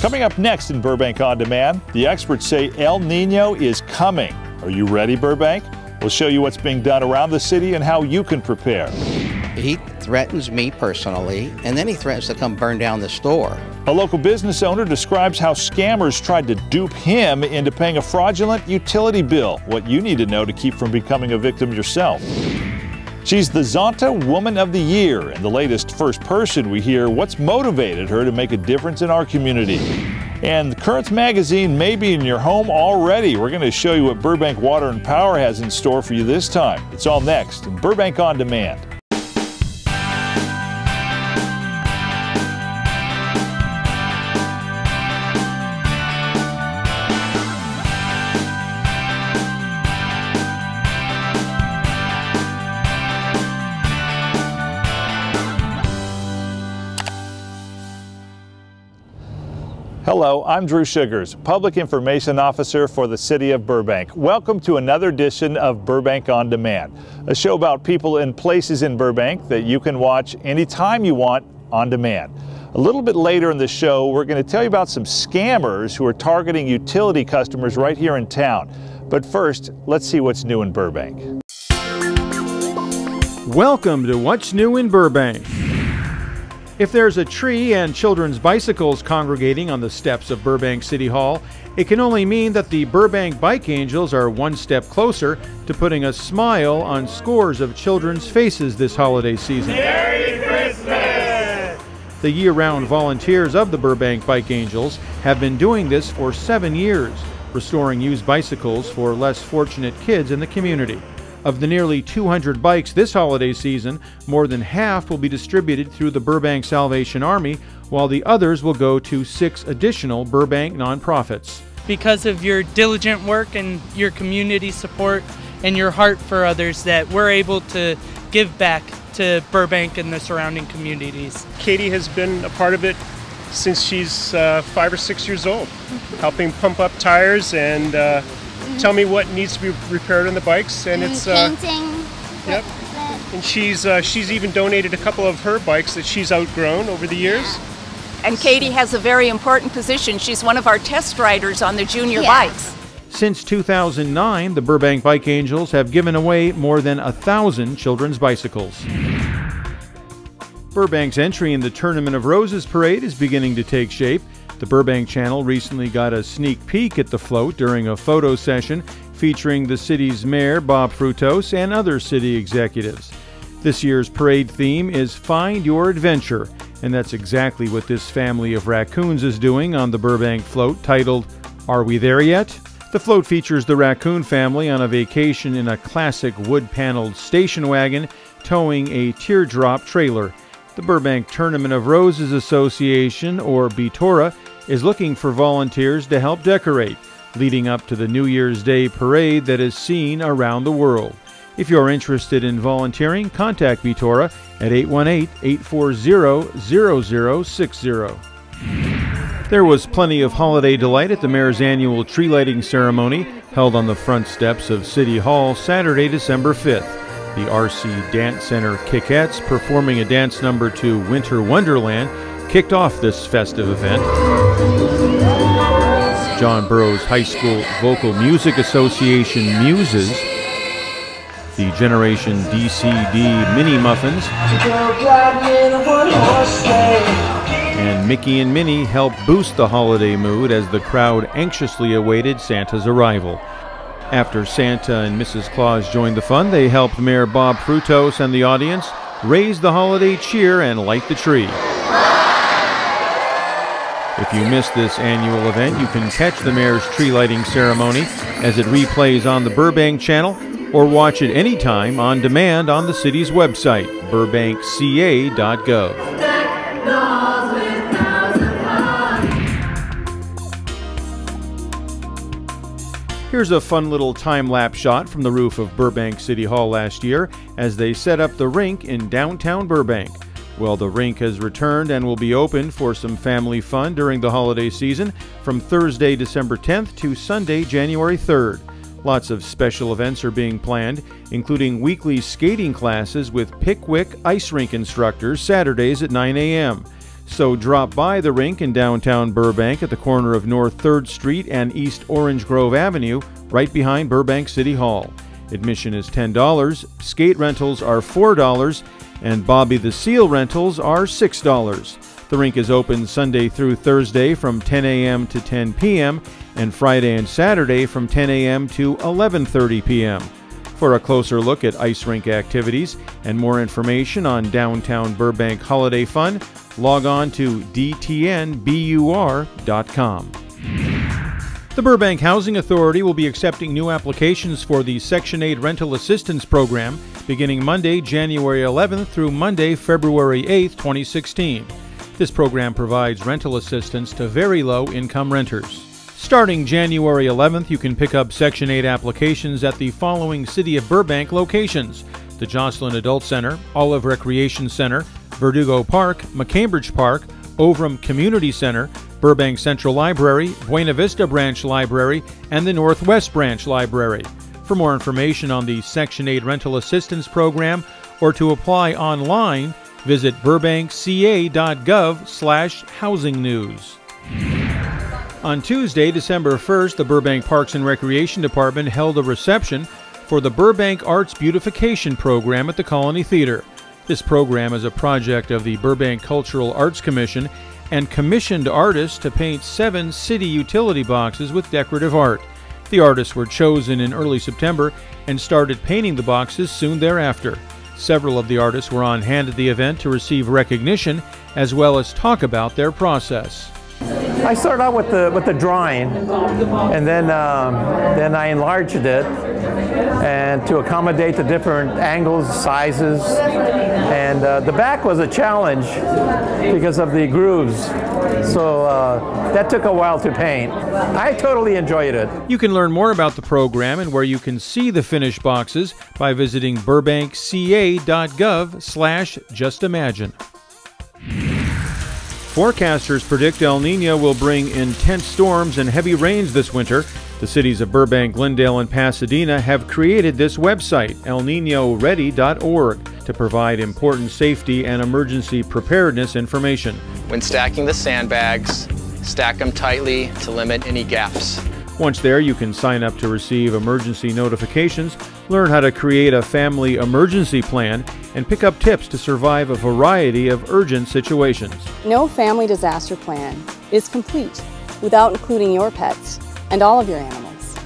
Coming up next in Burbank On Demand, the experts say El Nino is coming. Are you ready, Burbank? We'll show you what's being done around the city and how you can prepare. He threatens me personally, and then he threatens to come burn down the store. A local business owner describes how scammers tried to dupe him into paying a fraudulent utility bill. What you need to know to keep from becoming a victim yourself. She's the Zonta Woman of the Year, and the latest first person we hear what's motivated her to make a difference in our community. And the Currents magazine may be in your home already. We're going to show you what Burbank Water and Power has in store for you this time. It's all next in Burbank On Demand. Hello, I'm Drew Sugars, Public Information Officer for the City of Burbank. Welcome to another edition of Burbank On Demand, a show about people and places in Burbank that you can watch anytime you want on demand. A little bit later in the show, we're going to tell you about some scammers who are targeting utility customers right here in town. But first, let's see what's new in Burbank. Welcome to What's New in Burbank. If there's a tree and children's bicycles congregating on the steps of Burbank City Hall, it can only mean that the Burbank Bike Angels are one step closer to putting a smile on scores of children's faces this holiday season. Merry Christmas! The year-round volunteers of the Burbank Bike Angels have been doing this for 7 years, restoring used bicycles for less fortunate kids in the community. Of the nearly 200 bikes this holiday season, more than half will be distributed through the Burbank Salvation Army, while the others will go to 6 additional Burbank nonprofits. Because of your diligent work and your community support and your heart for others, that we're able to give back to Burbank and the surrounding communities. Katie has been a part of it since she's 5 or 6 years old, helping pump up tires and tell me what needs to be repaired on the bikes, and it's painting. Yep. And she's even donated a couple of her bikes that she's outgrown over the years. And Katie has a very important position. She's one of our test riders on the junior bikes. Since 2009, the Burbank Bike Angels have given away more than 1,000 children's bicycles. Burbank's entry in the Tournament of Roses parade is beginning to take shape. The Burbank Channel recently got a sneak peek at the float during a photo session featuring the city's mayor, Bob Frutos, and other city executives. This year's parade theme is Find Your Adventure, and that's exactly what this family of raccoons is doing on the Burbank float, titled, Are We There Yet? The float features the raccoon family on a vacation in a classic wood-paneled station wagon towing a teardrop trailer. The Burbank Tournament of Roses Association, or BTORA, is looking for volunteers to help decorate, leading up to the New Year's Day parade that is seen around the world. If you're interested in volunteering, contact BTORA at 818-840-0060. There was plenty of holiday delight at the mayor's annual tree lighting ceremony held on the front steps of City Hall Saturday, December 5th. The RC Dance Center Kickettes, performing a dance number to Winter Wonderland, kicked off this festive event. John Burroughs High School Vocal Music Association Muses, the Generation DCD Mini Muffins, and Mickey and Minnie helped boost the holiday mood as the crowd anxiously awaited Santa's arrival. After Santa and Mrs. Claus joined the fun, they helped Mayor Bob Frutos and the audience raise the holiday cheer and light the tree. If you missed this annual event, you can catch the mayor's tree lighting ceremony as it replays on the Burbank Channel, or watch it anytime on demand on the city's website, burbankca.gov. Here's a fun little time-lapse shot from the roof of Burbank City Hall last year as they set up the rink in downtown Burbank. Well, the rink has returned and will be open for some family fun during the holiday season from Thursday, December 10th to Sunday, January 3rd. Lots of special events are being planned, including weekly skating classes with Pickwick ice rink instructors Saturdays at 9 a.m. So drop by the rink in downtown Burbank at the corner of North 3rd Street and East Orange Grove Avenue, right behind Burbank City Hall. Admission is $10, skate rentals are $4, and Bobby the Seal rentals are $6. The rink is open Sunday through Thursday from 10 a.m. to 10 p.m. and Friday and Saturday from 10 a.m. to 11:30 p.m. For a closer look at ice rink activities and more information on downtown Burbank holiday fun, log on to dtnbur.com. The Burbank Housing Authority will be accepting new applications for the Section 8 Rental Assistance Program beginning Monday, January 11th through Monday, February 8th, 2016. This program provides rental assistance to very low-income renters. Starting January 11th, you can pick up Section 8 applications at the following City of Burbank locations: the Jocelyn Adult Center, Olive Recreation Center, Verdugo Park, McCambridge Park, Overham Community Center, Burbank Central Library, Buena Vista Branch Library, and the Northwest Branch Library. For more information on the Section 8 Rental Assistance Program or to apply online, visit burbankca.gov/housing news. On Tuesday, December 1st, the Burbank Parks and Recreation Department held a reception for the Burbank Arts Beautification Program at the Colony Theater. This program is a project of the Burbank Cultural Arts Commission and commissioned artists to paint 7 city utility boxes with decorative art. The artists were chosen in early September and started painting the boxes soon thereafter. Several of the artists were on hand at the event to receive recognition as well as talk about their process. I started out with the drawing, and then I enlarged it, and to accommodate the different angles, sizes, and the back was a challenge because of the grooves. So that took a while to paint. I totally enjoyed it. You can learn more about the program and where you can see the finished boxes by visiting burbankca.gov/justimagine. Forecasters predict El Nino will bring intense storms and heavy rains this winter. The cities of Burbank, Glendale, and Pasadena have created this website, elninoready.org, to provide important safety and emergency preparedness information. When stacking the sandbags, stack them tightly to limit any gaps. Once there, you can sign up to receive emergency notifications, learn how to create a family emergency plan, and pick up tips to survive a variety of urgent situations. No family disaster plan is complete without including your pets and all of your animals.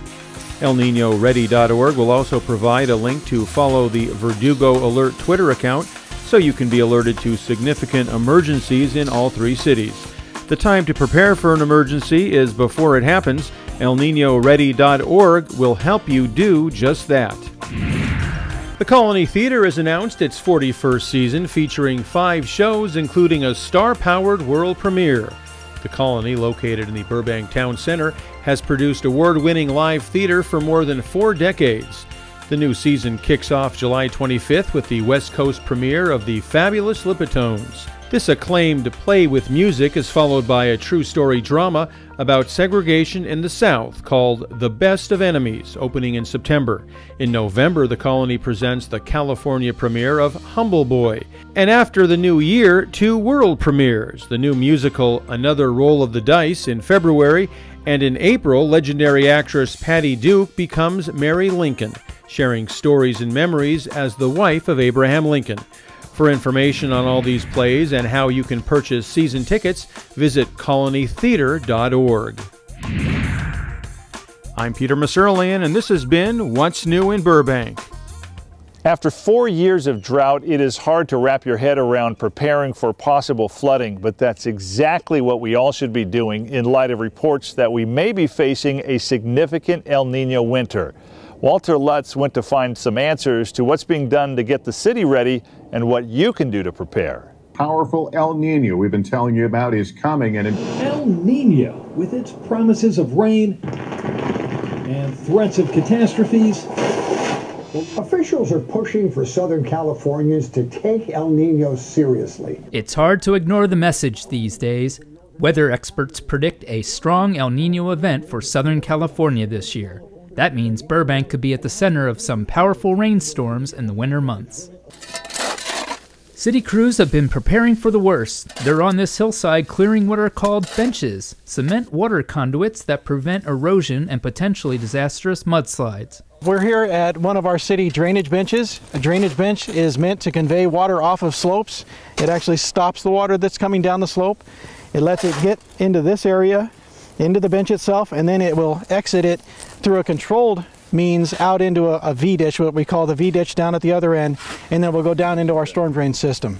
ElNinoReady.org will also provide a link to follow the Verdugo Alert Twitter account so you can be alerted to significant emergencies in all 3 cities. The time to prepare for an emergency is before it happens. ElNinoReady.org will help you do just that. The Colony Theater has announced its 41st season, featuring 5 shows, including a star-powered world premiere. The Colony, located in the Burbank Town Center, has produced award-winning live theater for more than 4 decades. The new season kicks off July 25th with the West Coast premiere of The Fabulous Lipitones. This acclaimed play with music is followed by a true story drama about segregation in the South called The Best of Enemies, opening in September. In November, the Colony presents the California premiere of Humble Boy. And after the new year, 2 world premieres, the new musical Another Roll of the Dice in February, and in April, legendary actress Patty Duke becomes Mary Lincoln, sharing stories and memories as the wife of Abraham Lincoln. For information on all these plays and how you can purchase season tickets, visit colonytheater.org. I'm Peter Maserlian, and this has been What's New in Burbank. After 4 years of drought, it is hard to wrap your head around preparing for possible flooding, but that's exactly what we all should be doing in light of reports that we may be facing a significant El Nino winter. Walter Lutz went to find some answers to what's being done to get the city ready and what you can do to prepare. Powerful El Nino we've been telling you about is coming. And El Nino, with its promises of rain and threats of catastrophes. Officials are pushing for Southern Californians to take El Nino seriously. It's hard to ignore the message these days. Weather experts predict a strong El Nino event for Southern California this year. That means Burbank could be at the center of some powerful rainstorms in the winter months. City crews have been preparing for the worst. They're on this hillside clearing what are called benches, cement water conduits that prevent erosion and potentially disastrous mudslides. We're here at one of our city drainage benches. A drainage bench is meant to convey water off of slopes. It actually stops the water that's coming down the slope. It lets it get into this area, into the bench itself, and then it will exit it through a controlled means out into a V-ditch, what we call the V-ditch down at the other end, and then we'll go down into our storm drain system.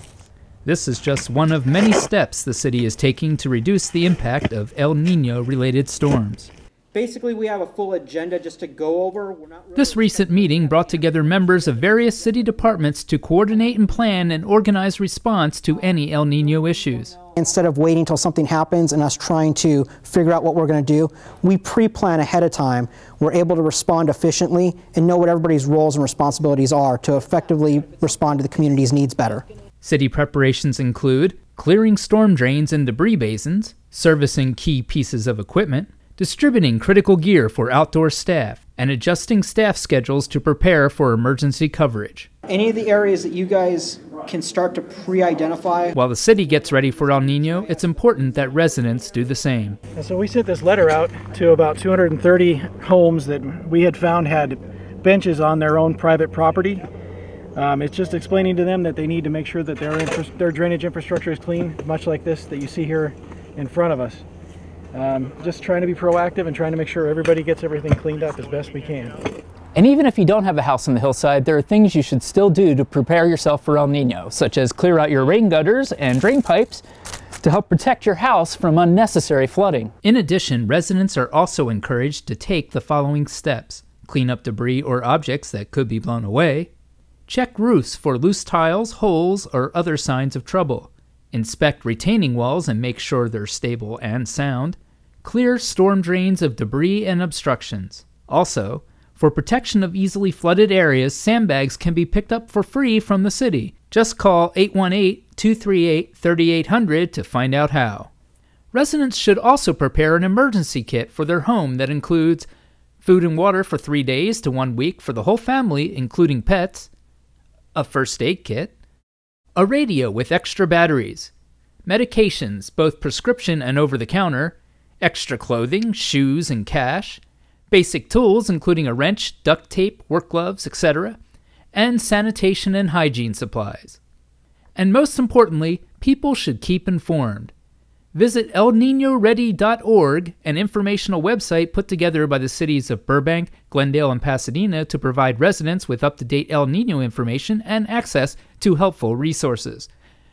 This is just one of many steps the city is taking to reduce the impact of El Nino-related storms. Basically, we have a full agenda just to go over. This recent meeting brought together members of various city departments to coordinate and plan an organized response to any El Nino issues. Instead of waiting until something happens and us trying to figure out what we're going to do, we pre-plan ahead of time. We're able to respond efficiently and know what everybody's roles and responsibilities are to effectively respond to the community's needs better. City preparations include clearing storm drains and debris basins, servicing key pieces of equipment, distributing critical gear for outdoor staff, and adjusting staff schedules to prepare for emergency coverage. Any of the areas that you guys can start to pre-identify. While the city gets ready for El Nino, it's important that residents do the same. And so we sent this letter out to about 230 homes that we had found had benches on their own private property. It's just explaining to them that they need to make sure that their drainage infrastructure is clean, much like this that you see here in front of us. Just trying to be proactive and trying to make sure everybody gets everything cleaned up as best we can. And even if you don't have a house on the hillside, there are things you should still do to prepare yourself for El Nino, such as clear out your rain gutters and drain pipes to help protect your house from unnecessary flooding. In addition, residents are also encouraged to take the following steps: clean up debris or objects that could be blown away, check roofs for loose tiles, holes, or other signs of trouble, inspect retaining walls and make sure they're stable and sound, clear storm drains of debris and obstructions. Also, for protection of easily flooded areas, sandbags can be picked up for free from the city. Just call 818-238-3800 to find out how. Residents should also prepare an emergency kit for their home that includes food and water for 3 days to 1 week for the whole family, including pets, a first aid kit, a radio with extra batteries, medications, both prescription and over-the-counter, extra clothing, shoes, and cash, basic tools including a wrench, duct tape, work gloves, etc., and sanitation and hygiene supplies. And most importantly, people should keep informed. Visit elninoready.org, an informational website put together by the cities of Burbank, Glendale, and Pasadena to provide residents with up-to-date El Nino information and access to helpful resources.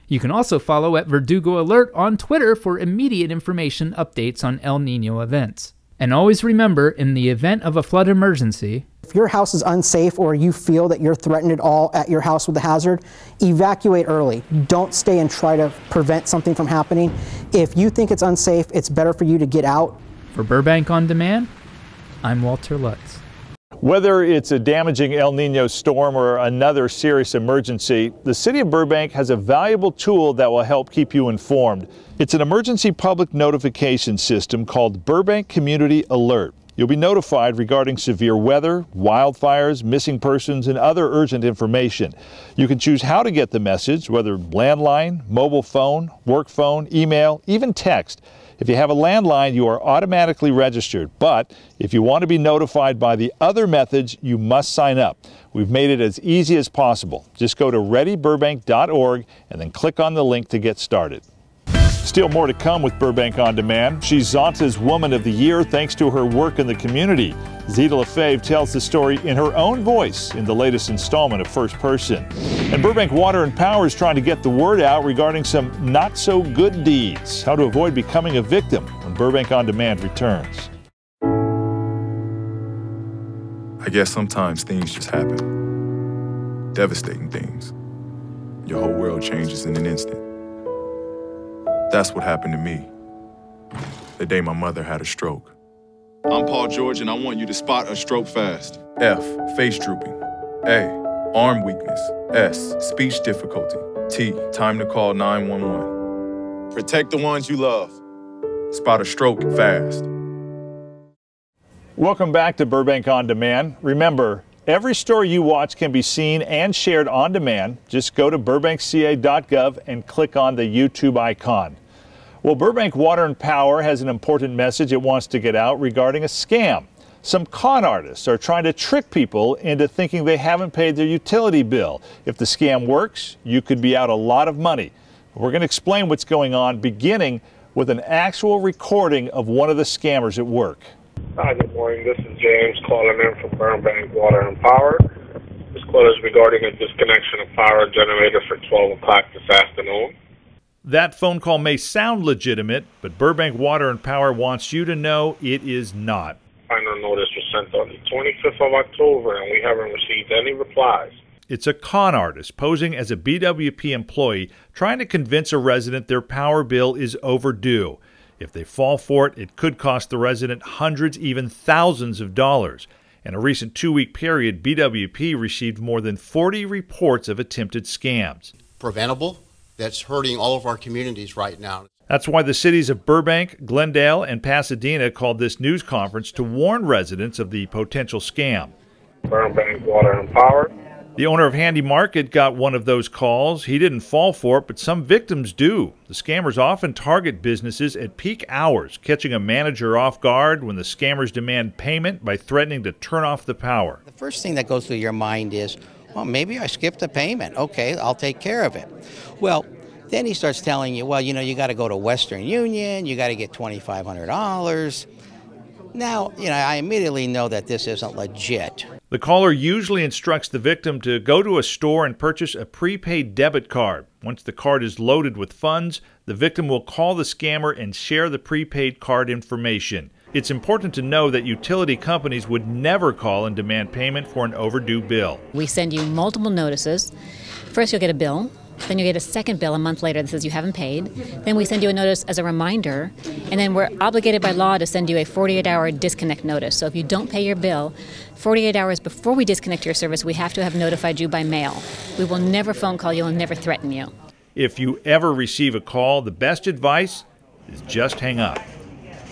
You can also follow at Verdugo Alert on Twitter for immediate information updates on El Nino events. And always remember, in the event of a flood emergency, if your house is unsafe or you feel that you're threatened at all at your house with a hazard, evacuate early. Don't stay and try to prevent something from happening. If you think it's unsafe, it's better for you to get out. For Burbank On Demand, I'm Walter Lutz. Whether it's a damaging El Nino storm or another serious emergency, the City of Burbank has a valuable tool that will help keep you informed. It's an emergency public notification system called Burbank Community Alert. You'll be notified regarding severe weather, wildfires, missing persons, and other urgent information. You can choose how to get the message, whether landline, mobile phone, work phone, email, even text. If you have a landline, you are automatically registered, but if you want to be notified by the other methods, you must sign up. We've made it as easy as possible. Just go to readyburbank.org and then click on the link to get started. Still more to come with Burbank On Demand. She's Zonta's Woman of the Year thanks to her work in the community. Zita LaFave tells the story in her own voice in the latest installment of First Person. And Burbank Water and Power is trying to get the word out regarding some not-so-good deeds. How to avoid becoming a victim when Burbank On Demand returns. I guess sometimes things just happen. Devastating things. Your whole world changes in an instant. That's what happened to me the day my mother had a stroke. I'm Paul George, and I want you to spot a stroke fast. F, face drooping. A, arm weakness. S, speech difficulty. T, time to call 911. Protect the ones you love. Spot a stroke fast. Welcome back to Burbank On Demand. Remember, Every story you watch can be seen and shared on demand. Just go to burbankca.gov and click on the YouTube icon. Well, Burbank Water and Power has an important message it wants to get out regarding a scam. Some con artists are trying to trick people into thinking they haven't paid their utility bill. If the scam works, you could be out a lot of money. We're going to explain what's going on, beginning with an actual recording of one of the scammers at work. Hi, good morning. This is James calling in from Burbank Water and Power. This call is regarding a disconnection of power generator for 12 o'clock this afternoon. That phone call may sound legitimate, but Burbank Water and Power wants you to know it is not. Final notice was sent on the 25th of October, and we haven't received any replies. It's a con artist posing as a BWP employee trying to convince a resident their power bill is overdue. If they fall for it, it could cost the resident hundreds, even thousands of dollars. In a recent 2-week period, BWP received more than 40 reports of attempted scams. Preventable, that's hurting all of our communities right now. That's why the cities of Burbank, Glendale, and Pasadena called this news conference to warn residents of the potential scam. Burbank Water and Power. The owner of Handy Market got one of those calls. He didn't fall for it, but some victims do. The scammers often target businesses at peak hours, catching a manager off guard when the scammers demand payment by threatening to turn off the power. The first thing that goes through your mind is, well, maybe I skipped a payment. Okay, I'll take care of it. Well, then he starts telling you, well, you got to go to Western Union, you got to get $2,500. Now, I immediately know that this isn't legit. The caller usually instructs the victim to go to a store and purchase a prepaid debit card. Once the card is loaded with funds, the victim will call the scammer and share the prepaid card information. It's important to know that utility companies would never call and demand payment for an overdue bill. We send you multiple notices. First, you'll get a bill. Then you get a second bill a month later that says you haven't paid. Then we send you a notice as a reminder. And then we're obligated by law to send you a 48-hour disconnect notice. So if you don't pay your bill, 48 hours before we disconnect your service, we have to have notified you by mail. We will never phone call you and never threaten you. If you ever receive a call, the best advice is just hang up.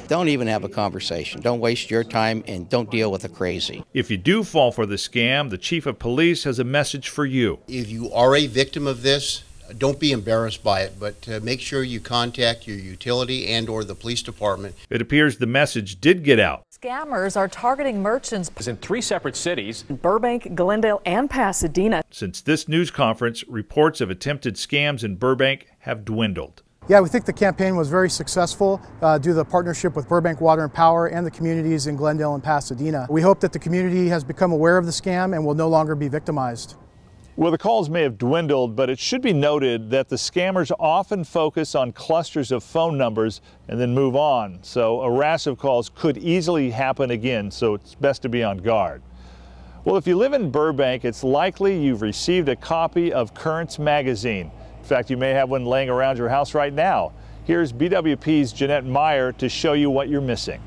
Don't even have a conversation. Don't waste your time and don't deal with a crazy. If you do fall for the scam, the chief of police has a message for you. If you are a victim of this, don't be embarrassed by it, but make sure you contact your utility and or the police department. It appears the message did get out. Scammers are targeting merchants in 3 separate cities: Burbank, Glendale, and Pasadena. Since this news conference, reports of attempted scams in Burbank have dwindled. Yeah, we think the campaign was very successful due to the partnership with Burbank Water and Power and the communities in Glendale and Pasadena. We hope that the community has become aware of the scam and will no longer be victimized. Well, the calls may have dwindled, but it should be noted that the scammers often focus on clusters of phone numbers and then move on. So a rash of calls could easily happen again, so it's best to be on guard. Well, if you live in Burbank, it's likely you've received a copy of Currents magazine. In fact, you may have one laying around your house right now. Here's BWP's Jeanette Meyer to show you what you're missing.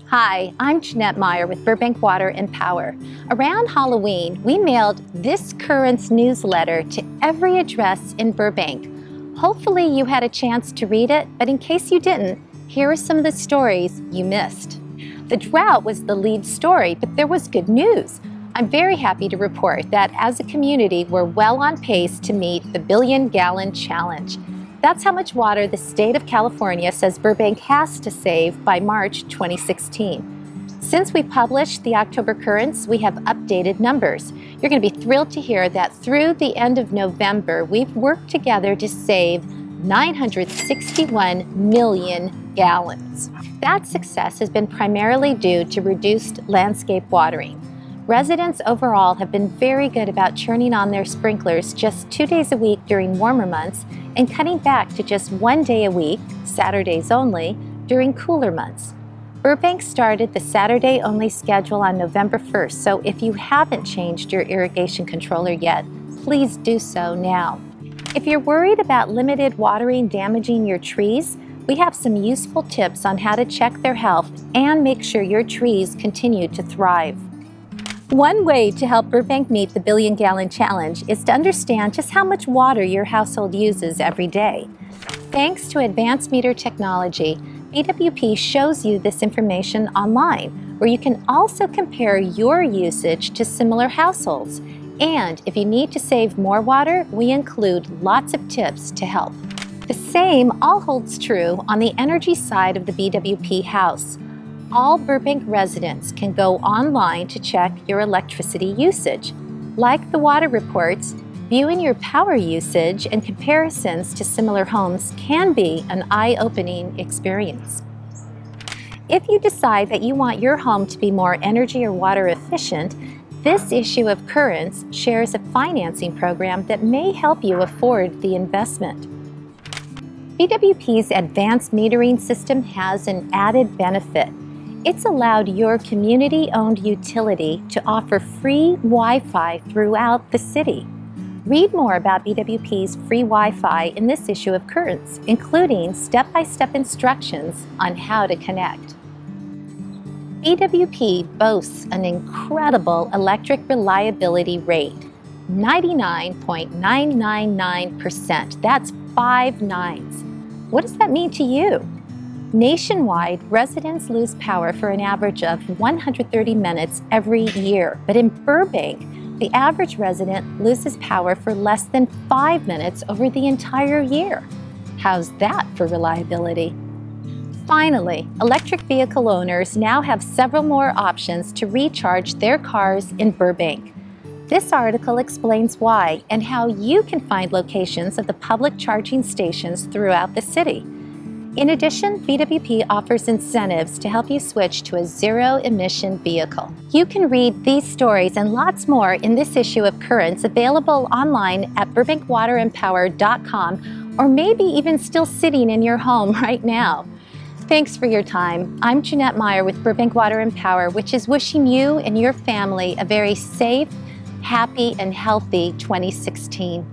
Hi, I'm Jeanette Meyer with Burbank Water and Power. Around Halloween, we mailed this Currents newsletter to every address in Burbank. Hopefully you had a chance to read it, but in case you didn't, here are some of the stories you missed. The drought was the lead story, but there was good news. I'm very happy to report that as a community, we're well on pace to meet the billion-gallon challenge. That's how much water the state of California says Burbank has to save by March 2016. Since we published the October Currents, we have updated numbers. You're going to be thrilled to hear that through the end of November, we've worked together to save 961 million gallons. That success has been primarily due to reduced landscape watering. Residents overall have been very good about turning on their sprinklers just 2 days a week during warmer months and cutting back to just 1 day a week, Saturdays only, during cooler months. Burbank started the Saturday-only schedule on November 1st, so if you haven't changed your irrigation controller yet, please do so now. If you're worried about limited watering damaging your trees, we have some useful tips on how to check their health and make sure your trees continue to thrive. One way to help Burbank meet the billion-gallon challenge is to understand just how much water your household uses every day. Thanks to advanced meter technology, BWP shows you this information online, where you can also compare your usage to similar households. And if you need to save more water, we include lots of tips to help. The same all holds true on the energy side of the BWP house. All Burbank residents can go online to check your electricity usage. Like the water reports, viewing your power usage and comparisons to similar homes can be an eye-opening experience. If you decide that you want your home to be more energy or water efficient, this issue of Currents shares a financing program that may help you afford the investment. BWP's advanced metering system has an added benefit. It's allowed your community-owned utility to offer free Wi-Fi throughout the city. Read more about BWP's free Wi-Fi in this issue of Currents, including step-by-step instructions on how to connect. BWP boasts an incredible electric reliability rate, 99.999%. That's 5 nines. What does that mean to you? Nationwide, residents lose power for an average of 130 minutes every year. But in Burbank, the average resident loses power for less than 5 minutes over the entire year. How's that for reliability? Finally, electric vehicle owners now have several more options to recharge their cars in Burbank. This article explains why and how you can find locations of the public charging stations throughout the city. In addition, BWP offers incentives to help you switch to a zero-emission vehicle. You can read these stories and lots more in this issue of Currents, available online at burbankwaterandpower.com, or maybe even still sitting in your home right now. Thanks for your time. I'm Jeanette Meyer with Burbank Water and Power, which is wishing you and your family a very safe, happy, and healthy 2016.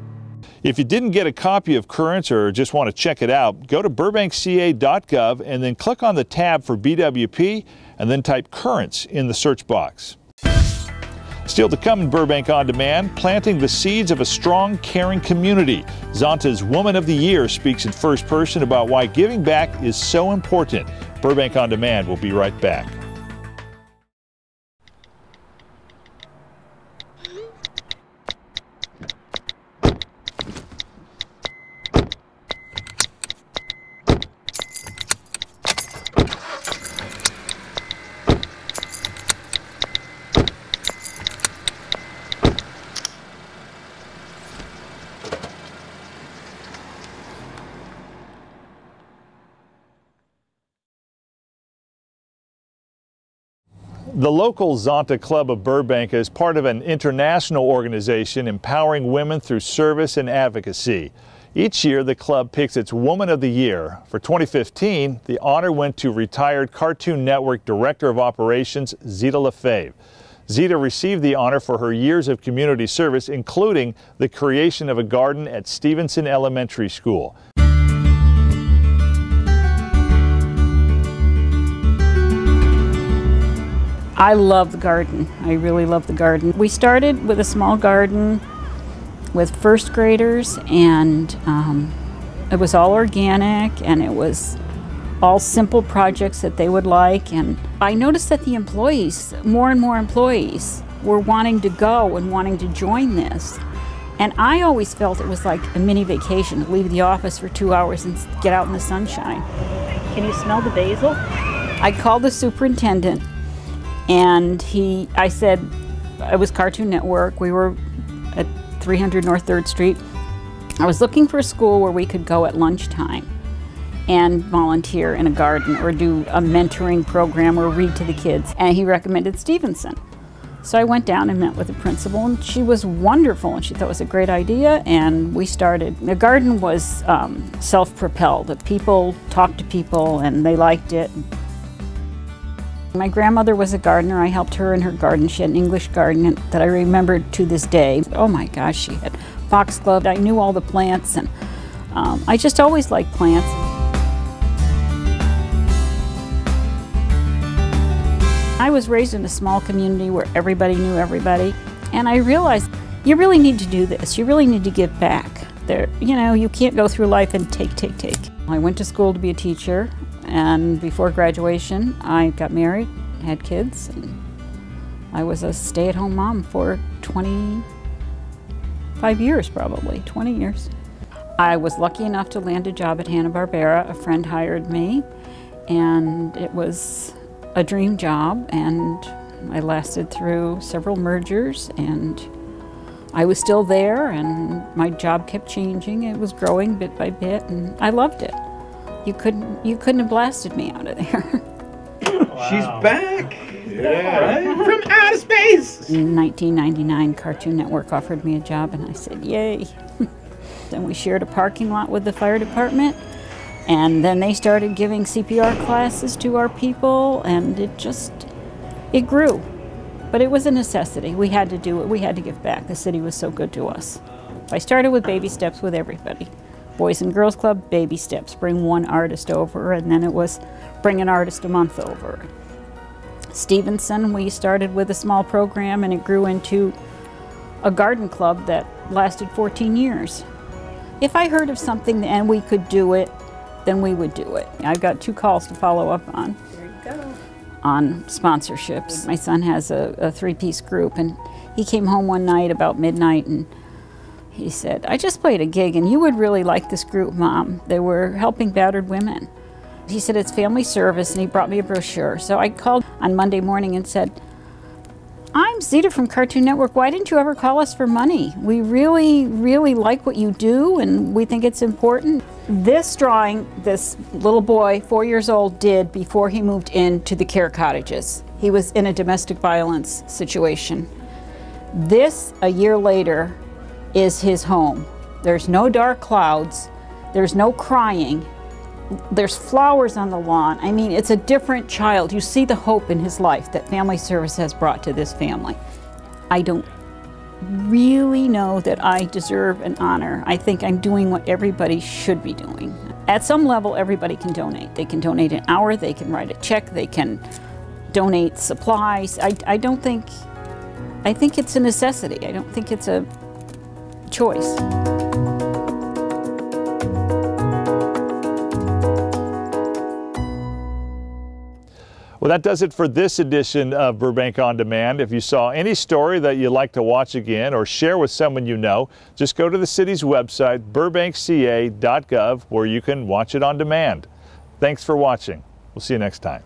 If you didn't get a copy of Currents or just want to check it out, go to burbankca.gov and then click on the tab for BWP and then type Currents in the search box. Still to come in Burbank On Demand, planting the seeds of a strong, caring community. Zonta's Woman of the Year speaks in first person about why giving back is so important. Burbank On Demand will be right back. The local Zonta Club of Burbank is part of an international organization empowering women through service and advocacy. Each year, the club picks its Woman of the Year. For 2015, the honor went to retired Cartoon Network Director of Operations, Zita LaFave. Zita received the honor for her years of community service, including the creation of a garden at Stevenson Elementary School. I love the garden. I really love the garden. We started with a small garden with first graders, and it was all organic, and it was all simple projects that they would like. And I noticed that the employees, more and more employees, were wanting to go and wanting to join this. And I always felt it was like a mini vacation, to leave the office for 2 hours and get out in the sunshine. Can you smell the basil? I called the superintendent, and I said, it was Cartoon Network. We were at 300 North 3rd Street. I was looking for a school where we could go at lunchtime and volunteer in a garden or do a mentoring program or read to the kids. And he recommended Stevenson. So I went down and met with the principal, and she was wonderful, and she thought it was a great idea, and we started. The garden was self-propelled. The people talked to people, and they liked it. My grandmother was a gardener. I helped her in her garden. She had an English garden that I remembered to this day. Oh my gosh, she had foxglove. I knew all the plants, and I just always liked plants. I was raised in a small community where everybody knew everybody, and I realized you really need to do this. You really need to give back. You can't go through life and take. I went to school to be a teacher, and before graduation, I got married, had kids, and I was a stay-at-home mom for 25 years, probably, 20 years. I was lucky enough to land a job at Hanna-Barbera. A friend hired me, and it was a dream job, and I lasted through several mergers, and I was still there, and my job kept changing. It was growing bit by bit, and I loved it. You couldn't have blasted me out of there. Wow. She's back! Yeah, right? From outer space! In 1999, Cartoon Network offered me a job, and I said, yay. Then we shared a parking lot with the fire department, and then they started giving CPR classes to our people, and it grew. But it was a necessity. We had to do it. We had to give back. The city was so good to us. I started with baby steps with everybody. Boys and Girls Club, baby steps. Bring one artist over, and then it was bring an artist a month over. Stevenson, we started with a small program, and it grew into a garden club that lasted 14 years. If I heard of something and we could do it, then we would do it. I've got 2 calls to follow up on. There you go. On sponsorships. My son has a 3-piece group, and he came home one night about midnight, and he said, I just played a gig, and you would really like this group, Mom. They were helping battered women. He said, it's family service, and he brought me a brochure. So I called on Monday morning and said, I'm Zita from Cartoon Network. Why didn't you ever call us for money? We really, really like what you do, and we think it's important. This drawing, this little boy, 4 years old, did before he moved into the care cottages. He was in a domestic violence situation. This, a year later, is his home. There's no dark clouds. There's no crying. There's flowers on the lawn. I mean, it's a different child. You see the hope in his life that family service has brought to this family. I don't really know that I deserve an honor. I think I'm doing what everybody should be doing. At some level, everybody can donate. They can donate an hour, they can write a check, they can donate supplies. I think it's a necessity. I don't think it's a choice. Well, that does it for this edition of Burbank On Demand. If you saw any story that you'd like to watch again or share with someone you know, just go to the city's website, burbankca.gov, where you can watch it on demand. Thanks for watching. We'll see you next time.